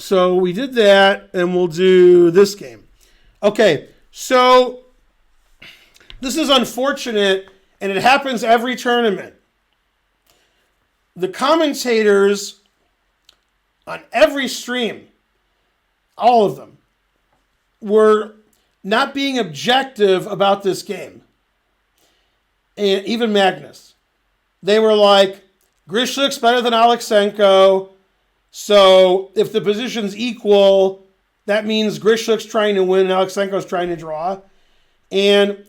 So we did that, and we'll do this game. Okay, so this is unfortunate, and it happens every tournament. The commentators on every stream, all of them, were not being objective about this game. And even Magnus. They were like, Grischuk's better than Alekseenko, so if the position's equal, that means Grischuk's trying to win and Aleksenko's trying to draw. And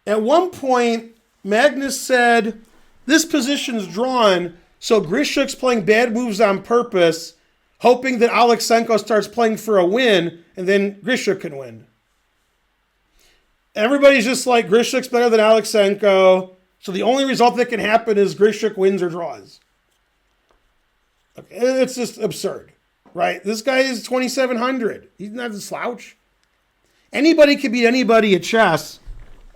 at one point, Magnus said, this position's drawn, so Grischuk's playing bad moves on purpose, hoping that Alekseenko starts playing for a win, and then Grischuk can win. Everybody's just like, Grischuk's better than Alekseenko, so the only result that can happen is Grischuk wins or draws. Okay, it's just absurd, right? This guy is 2,700. He's not a slouch. Anybody can beat anybody at chess,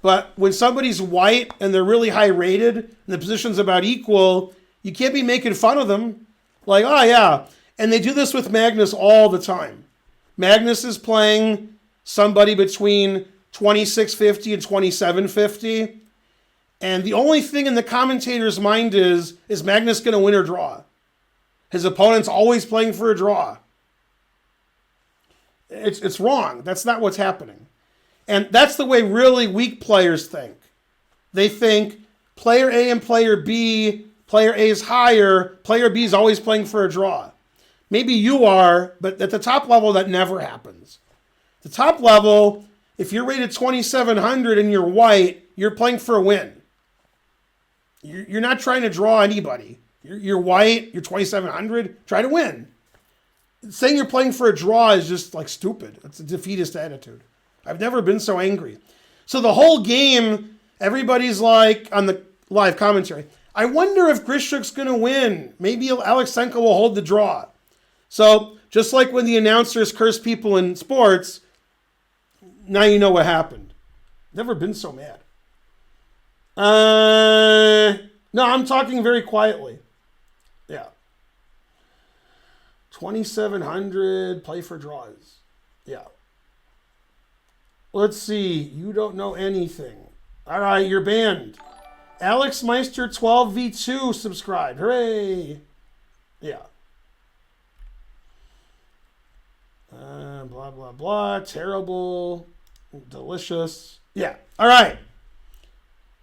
but when somebody's white and they're really high rated and the position's about equal, you can't be making fun of them. Like, oh yeah. And they do this with Magnus all the time. Magnus is playing somebody between 2650 and 2750. And the only thing in the commentator's mind is Magnus going to win or draw? His opponent's always playing for a draw. It's wrong. That's not what's happening. And that's the way really weak players think. They think player A and player B, player A is higher, player B is always playing for a draw. Maybe you are, but at the top level, that never happens. The top level, if you're rated 2,700 and you're white, you're playing for a win. You're not trying to draw anybody. You're white, you're 2,700, try to win. Saying you're playing for a draw is just like stupid. It's a defeatist attitude. I've never been so angry. So the whole game, everybody's like on the live commentary, I wonder if Grischuk's going to win. Maybe Alekseenko will hold the draw. So just like when the announcers curse people in sports, now you know what happened. Never been so mad. No, I'm talking very quietly. Yeah. 2,700, play for draws. Yeah. Let's see. You don't know anything. All right, you're banned. Alex Meister 12v2 subscribed. Hooray. Yeah. Blah, blah, blah. Terrible. Delicious. Yeah. All right.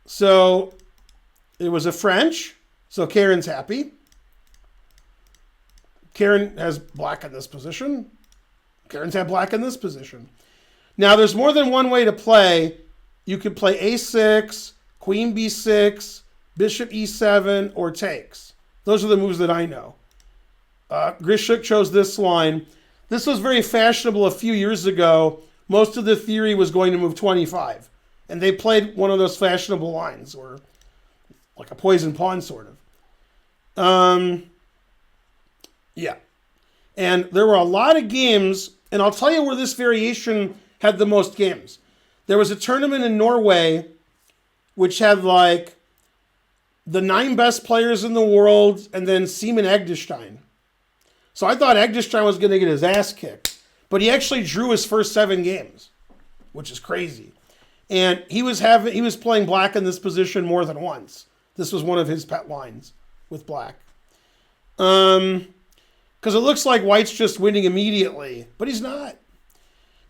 So it was a French. So Karen's happy. Karen has black in this position. Karen's had black in this position. Now, there's more than one way to play. You could play a6, queen b6, bishop e7, or takes. Those are the moves that I know. Grischuk chose this line. This was very fashionable a few years ago. Most of the theory was going to move 25. And they played one of those fashionable lines, or like a poison pawn, sort of. Yeah. And there were a lot of games, and I'll tell you where this variation had the most games. There was a tournament in Norway which had like the 9 best players in the world and then Simon Egdestein. So I thought Egdestein was going to get his ass kicked, but he actually drew his first 7 games, which is crazy. And he was playing black in this position more than once. This was one of his pet lines with black. Because it looks like white's just winning immediately, but he's not.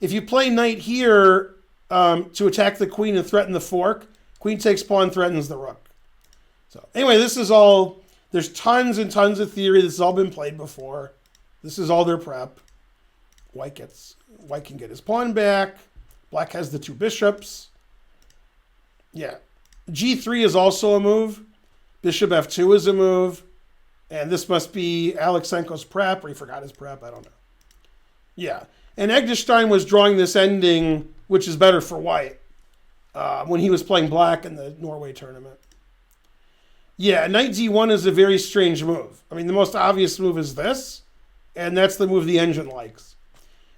If you play knight here to attack the queen and threaten the fork, queen takes pawn, threatens the rook. So anyway, this is all, there's tons and tons of theory. This has all been played before. This is all their prep. White can get his pawn back. Black has the 2 bishops. Yeah. G3 is also a move. Bishop F2 is a move. And this must be Aleksenko's prep, or he forgot his prep. I don't know. Yeah. And Egdestein was drawing this ending, which is better for white, when he was playing black in the Norway tournament. Yeah, knight d1 is a very strange move. I mean, the most obvious move is this, and that's the move the engine likes.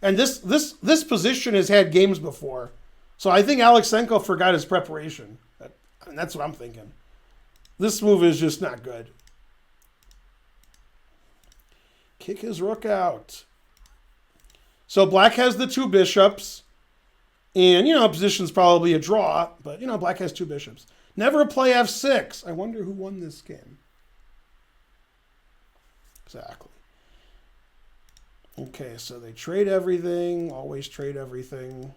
And this position has had games before, so I think Alekseenko forgot his preparation. And that's what I'm thinking. This move is just not good. Kick his rook out. So black has the 2 bishops. And, position's probably a draw. But, black has 2 bishops. Never play f6. I wonder who won this game. Exactly. Okay, so they trade everything. Always trade everything.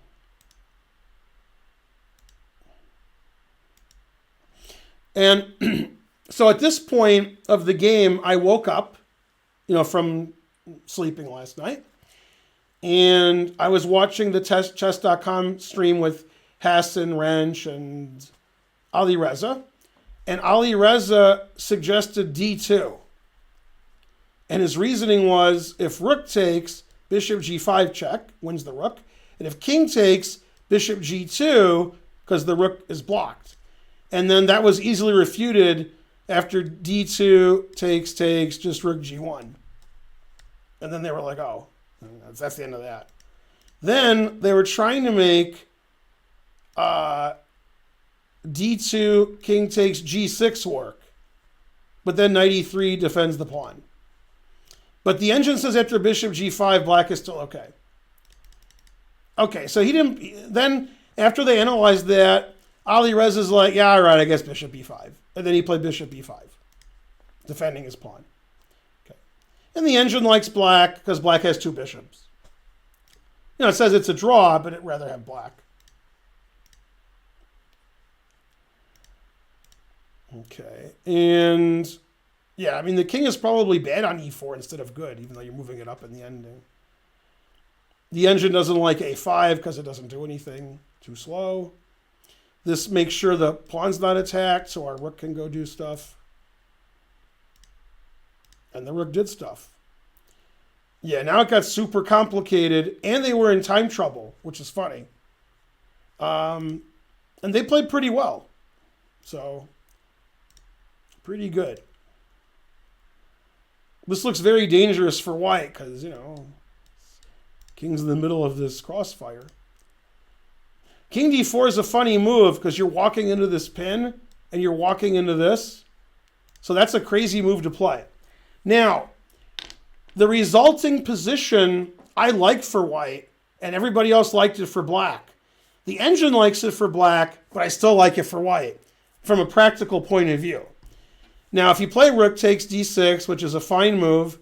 And so at this point of the game, I woke up, from sleeping last night. And I was watching the chess.com stream with Hassan, Wrench, and Ali Reza. And Ali Reza suggested d2. And his reasoning was, if rook takes, bishop g5 check, wins the rook. And if king takes, bishop g2, because the rook is blocked. And then that was easily refuted after d2 takes, just rook g1. And then they were like, oh, that's the end of that. Then they were trying to make d2, king takes, g6 work. But then knight e3 defends the pawn. But the engine says after bishop g5, black is still okay. Okay, so he didn't... Then, after they analyzed that, Ali Reza's like, yeah, all right, I guess bishop b5. And then he played bishop b5, defending his pawn. Okay. And the engine likes black because black has 2 bishops. It says it's a draw, but it'd rather have black. Okay, and... Yeah, I mean, the king is probably bad on e4 instead of good, even though you're moving it up in the ending. The engine doesn't like a5 because it doesn't do anything. Too slow. This makes sure the pawn's not attacked, so our rook can go do stuff. And the rook did stuff. Yeah, now it got super complicated, and they were in time trouble, which is funny. And they played pretty well. So, pretty good. This looks very dangerous for white because, king's in the middle of this crossfire. King d4 is a funny move because you're walking into this pin and you're walking into this. So that's a crazy move to play. Now, the resulting position I like for white and everybody else liked it for black. The engine likes it for black, but I still like it for white from a practical point of view. Now, if you play rook takes d6, which is a fine move,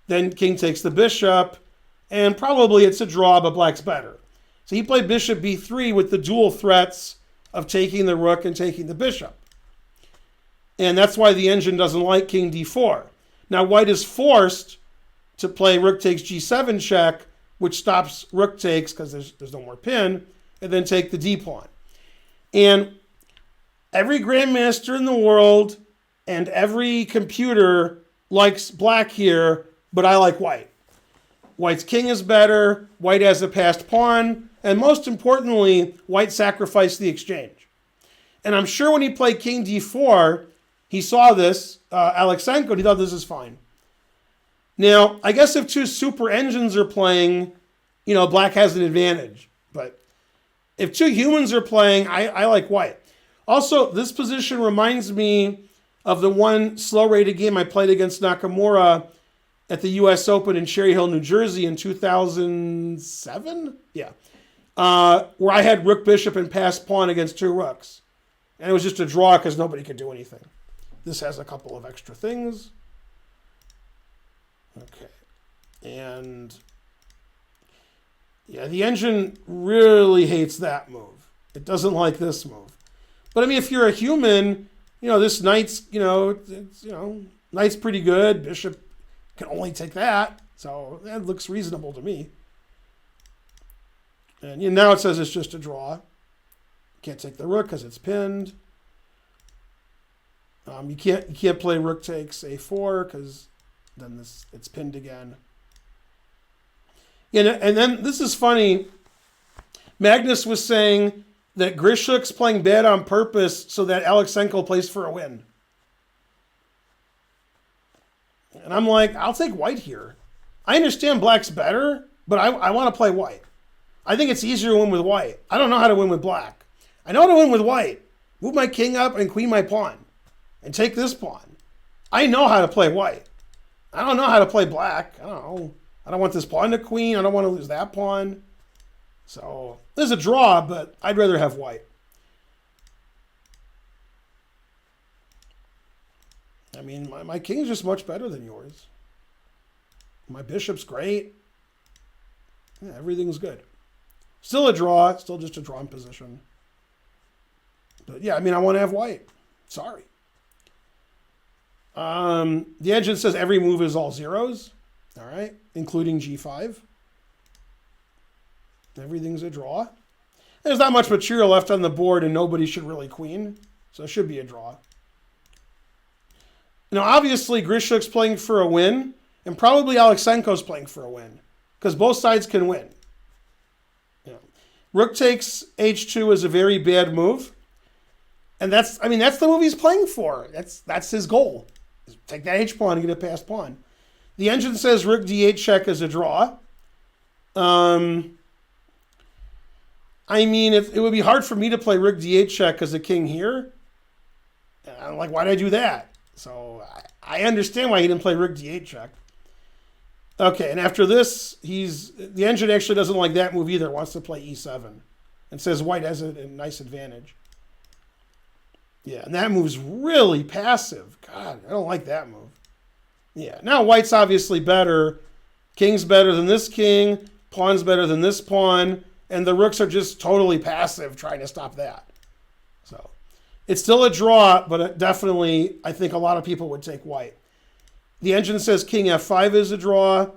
then king takes the bishop, and probably it's a draw, but black's better. So he played bishop b3 with the dual threats of taking the rook and taking the bishop. And that's why the engine doesn't like king d4. Now, white is forced to play rook takes g7 check, which stops rook takes because there's no more pin, and then take the d-pawn. And every grandmaster in the world and every computer likes black here, but I like white. White's king is better, white has a passed pawn, and most importantly, white sacrificed the exchange. And I'm sure when he played king d4, he saw this, Alekseenko, and he thought this is fine. Now, I guess if 2 super engines are playing, black has an advantage. But if 2 humans are playing, I like white. Also, this position reminds me of the one slow-rated game I played against Nakamura at the U.S. Open in Cherry Hill, New Jersey in 2007? Yeah. Where I had rook, bishop, and passed pawn against 2 rooks. And it was just a draw because nobody could do anything. This has a couple of extra things. Okay. And yeah, the engine really hates that move. It doesn't like this move. But I mean, if you're a human... this knight's, knight's pretty good. Bishop can only take that. So that looks reasonable to me. And now it says it's just a draw. Can't take the rook because it's pinned. You can't play rook takes a4 because then it's pinned again. And then this is funny. Magnus was saying that Grischuk's playing bad on purpose so that Alekseenko plays for a win. And I'm like, I'll take white here. I understand black's better, but I want to play white. I think it's easier to win with white. I don't know how to win with black. I know how to win with white. Move my king up and queen my pawn. And take this pawn. I know how to play white. I don't know how to play black. I don't know. I don't want this pawn to queen. I don't want to lose that pawn. So there's a draw, but I'd rather have white. I mean, my king's just much better than yours. My bishop's great. Yeah, everything's good. Still a draw. Still just a drawn position. But yeah, I mean, I want to have white. Sorry. The engine says every move is all zeros. All right, including g5. Everything's a draw. There's not much material left on the board, and nobody should really queen. So it should be a draw. Now, obviously, Grischuk's playing for a win, and probably Alekseenko's playing for a win, because both sides can win. You know, rook takes h2 is a very bad move, and that's the move he's playing for. That's his goal. Take that h-pawn and get a passed pawn. The engine says rook d8 check is a draw. I mean, it would be hard for me to play rook d8 check as a king here. I'm like, why did I do that? So I understand why he didn't play rook d8 check. Okay, and after this, the engine actually doesn't like that move either. Wants to play e7 and says white has a nice advantage. Yeah, and that move's really passive. God, I don't like that move. Yeah, now white's obviously better. King's better than this king. Pawn's better than this pawn. And the rooks are just totally passive trying to stop that. So it's still a draw, but definitely I think a lot of people would take white. The engine says king f5 is a draw,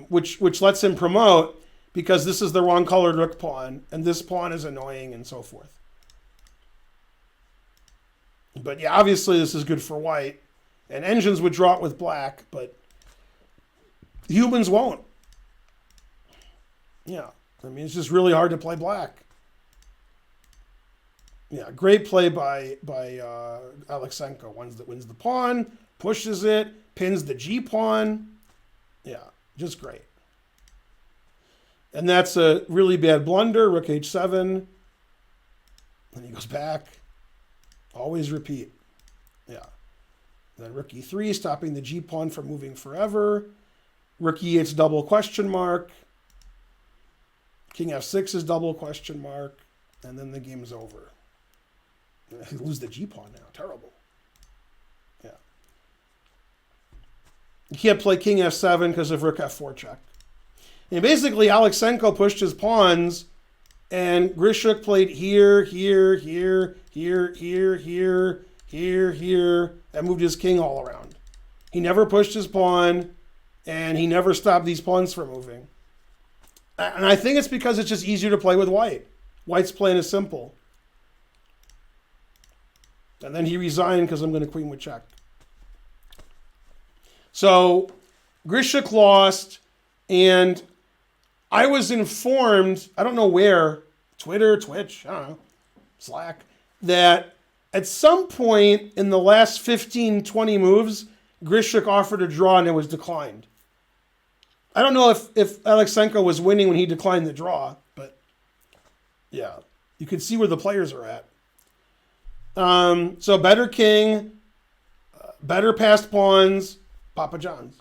which lets him promote because this is the wrong colored rook pawn, and this pawn is annoying and so forth. But yeah, obviously this is good for white. And engines would draw it with black, but humans won't. Yeah, I mean, it's just really hard to play black. Yeah, great play by Alekseenko. Wins the pawn, pushes it, pins the G pawn. Yeah, just great. And that's a really bad blunder, rook h7. Then he goes back. Always repeat. Yeah. Then rook e3, stopping the G pawn from moving forever. Rook e8's double question mark. King f6 is double question mark. And then the game's over. You lose the G pawn now. Terrible. Yeah. You can't play king f7 because of rook f4 check. And basically, Alekseenko pushed his pawns, and Grischuk played here, here, here, here, here, here, here, here, and moved his king all around. He never pushed his pawn, and he never stopped these pawns from moving. And I think it's because it's just easier to play with white. White's playing is simple. And then he resigned because I'm going to queen with check. So Grischuk lost, and I was informed, I don't know where, Twitter, Twitch, I don't know, Slack, that at some point in the last 15, 20 moves, Grischuk offered a draw and it was declined. I don't know if Alekseenko was winning when he declined the draw, but yeah, you can see where the players are at. So better king, better passed pawns, Papa John's.